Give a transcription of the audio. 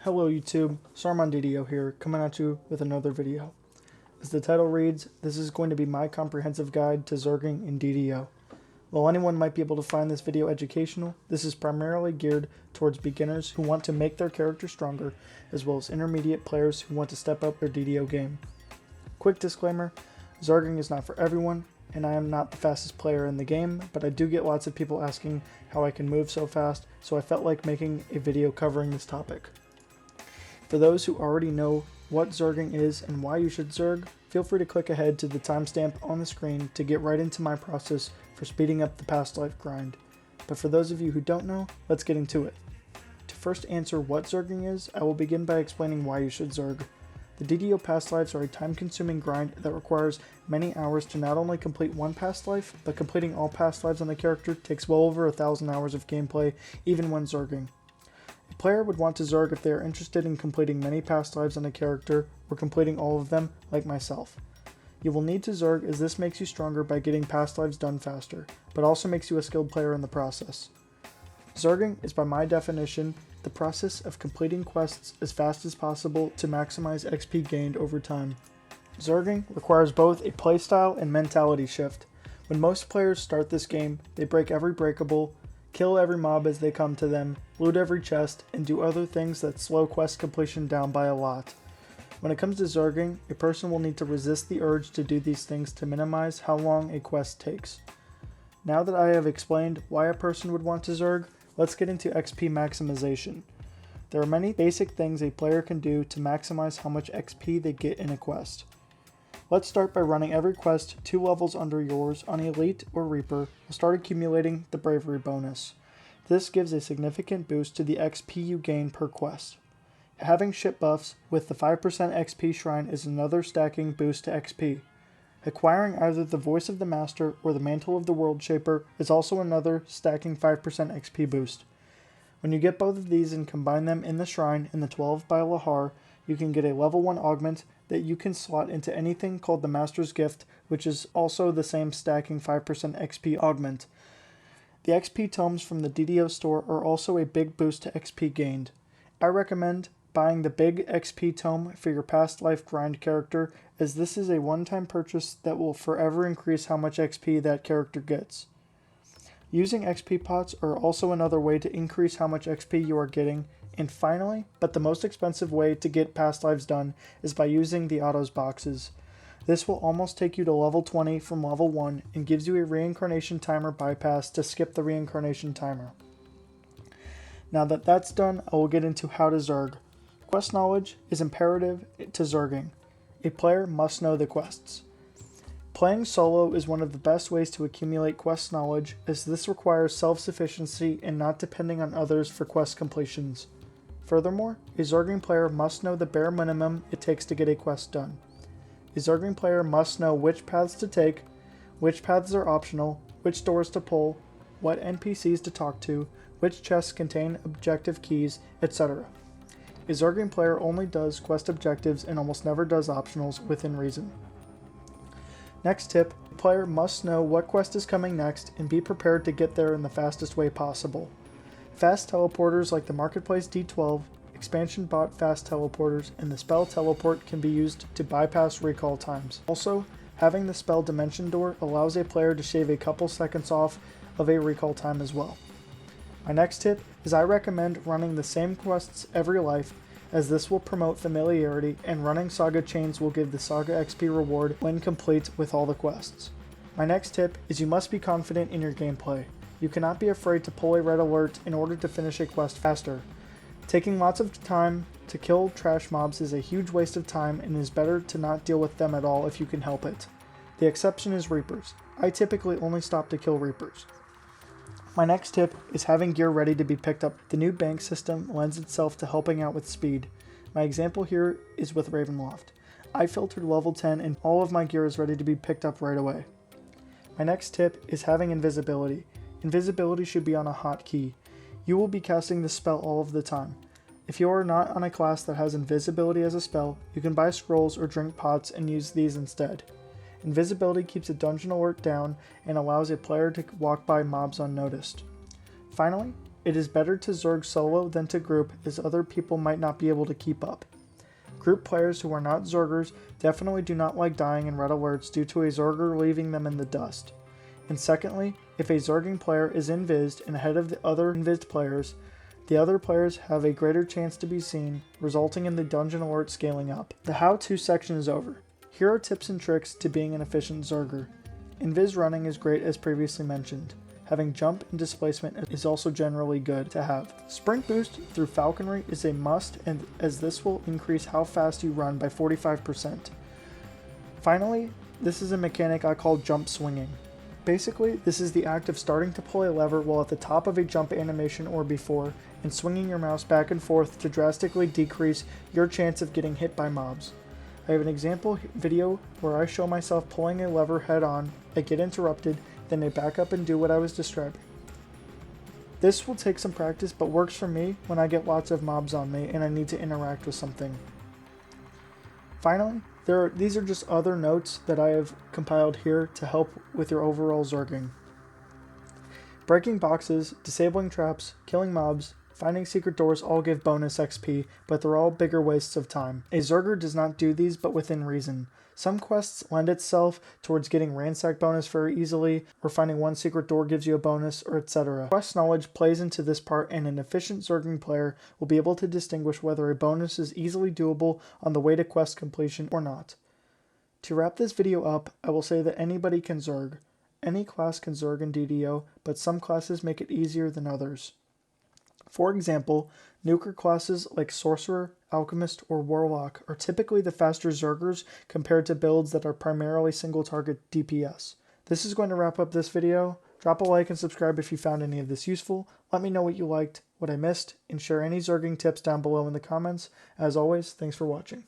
Hello YouTube, Sarmon DDO here, coming at you with another video. As the title reads, this is going to be my comprehensive guide to Zerging in DDO. While anyone might be able to find this video educational, this is primarily geared towards beginners who want to make their character stronger, as well as intermediate players who want to step up their DDO game. Quick disclaimer, Zerging is not for everyone, and I am not the fastest player in the game, but I do get lots of people asking how I can move so fast, so I felt like making a video covering this topic. For those who already know what Zerging is and why you should Zerg, feel free to click ahead to the timestamp on the screen to get right into my process for speeding up the past life grind. But for those of you who don't know, let's get into it. To first answer what Zerging is, I will begin by explaining why you should Zerg. The DDO past lives are a time-consuming grind that requires many hours to not only complete one past life, but completing all past lives on the character takes well over 1,000 hours of gameplay, even when Zerging. A player would want to Zerg if they are interested in completing many past lives on a character, or completing all of them, like myself. You will need to Zerg as this makes you stronger by getting past lives done faster, but also makes you a skilled player in the process. Zerging is by my definition the process of completing quests as fast as possible to maximize XP gained over time. Zerging requires both a playstyle and mentality shift. When most players start this game, they break every breakable, kill every mob as they come to them, loot every chest, and do other things that slow quest completion down by a lot. When it comes to Zerging, a person will need to resist the urge to do these things to minimize how long a quest takes. Now that I have explained why a person would want to Zerg, let's get into XP maximization. There are many basic things a player can do to maximize how much XP they get in a quest. Let's start by running every quest 2 levels under yours on Elite or Reaper and start accumulating the Bravery bonus. This gives a significant boost to the XP you gain per quest. Having ship buffs with the 5% XP shrine is another stacking boost to XP. Acquiring either the Voice of the Master or the Mantle of the World Shaper is also another stacking 5% XP boost. When you get both of these and combine them in the shrine in the 12 by Lahar, you can get a level 1 augment that you can slot into anything called the Master's Gift, which is also the same stacking 5% XP augment. The XP tomes from the DDO store are also a big boost to XP gained. I recommend buying the big XP tome for your past life grind character, as this is a one-time purchase that will forever increase how much XP that character gets. Using XP pots are also another way to increase how much XP you are getting, and finally, but the most expensive way to get past lives done is by using the autos boxes. This will almost take you to level 20 from level 1 and gives you a reincarnation timer bypass to skip the reincarnation timer. Now that that's done, I will get into how to Zerg. Quest knowledge is imperative to Zerging. A player must know the quests. Playing solo is one of the best ways to accumulate quest knowledge, as this requires self-sufficiency and not depending on others for quest completions. Furthermore, a Zerging player must know the bare minimum it takes to get a quest done. A Zerging player must know which paths to take, which paths are optional, which doors to pull, what NPCs to talk to, which chests contain objective keys, etc. A Zerging player only does quest objectives and almost never does optionals within reason. Next tip, a player must know what quest is coming next and be prepared to get there in the fastest way possible. Fast teleporters like the Marketplace D12, expansion bot fast teleporters, and the spell teleport can be used to bypass recall times. Also, having the spell Dimension Door allows a player to shave a couple seconds off of a recall time as well. My next tip is I recommend running the same quests every life, as this will promote familiarity, and running Saga Chains will give the Saga XP reward when complete with all the quests. My next tip is you must be confident in your gameplay. You cannot be afraid to pull a red alert in order to finish a quest faster. Taking lots of time to kill trash mobs is a huge waste of time and is better to not deal with them at all if you can help it. The exception is Reapers. I typically only stop to kill Reapers. My next tip is having gear ready to be picked up. The new bank system lends itself to helping out with speed. My example here is with Ravenloft. I filtered level 10 and all of my gear is ready to be picked up right away. My next tip is having invisibility. Invisibility should be on a hotkey. You will be casting this spell all of the time. If you are not on a class that has invisibility as a spell, you can buy scrolls or drink pots and use these instead. Invisibility keeps a dungeon alert down and allows a player to walk by mobs unnoticed. Finally, it is better to Zerg solo than to group, as other people might not be able to keep up. Group players who are not Zergers definitely do not like dying in red alerts due to a Zerger leaving them in the dust. And secondly, if a Zerging player is invised and ahead of the other invised players, the other players have a greater chance to be seen, resulting in the dungeon alert scaling up. The how-to section is over. Here are tips and tricks to being an efficient Zerger. Invis running is great as previously mentioned. Having jump and displacement is also generally good to have. Sprint boost through falconry is a must, and as this will increase how fast you run by 45%. Finally, this is a mechanic I call jump swinging. Basically, this is the act of starting to pull a lever while at the top of a jump animation or before, and swinging your mouse back and forth to drastically decrease your chance of getting hit by mobs. I have an example video where I show myself pulling a lever head on, I get interrupted, then I back up and do what I was describing. This will take some practice, but works for me when I get lots of mobs on me and I need to interact with something. Finally, these are just other notes that I have compiled here to help with your overall Zerging. Breaking boxes, disabling traps, killing mobs, finding secret doors all give bonus XP, but they're all bigger wastes of time. A Zerger does not do these, but within reason. Some quests lend itself towards getting ransack bonus very easily, or finding one secret door gives you a bonus, or etc. Quest knowledge plays into this part, and an efficient Zerging player will be able to distinguish whether a bonus is easily doable on the way to quest completion or not. To wrap this video up, I will say that anybody can Zerg. Any class can Zerg in DDO, but some classes make it easier than others. For example, nuker classes like Sorcerer, Alchemist, or Warlock are typically the faster Zergers compared to builds that are primarily single target DPS. This is going to wrap up this video. Drop a like and subscribe if you found any of this useful. Let me know what you liked, what I missed, and share any Zerging tips down below in the comments. As always, thanks for watching.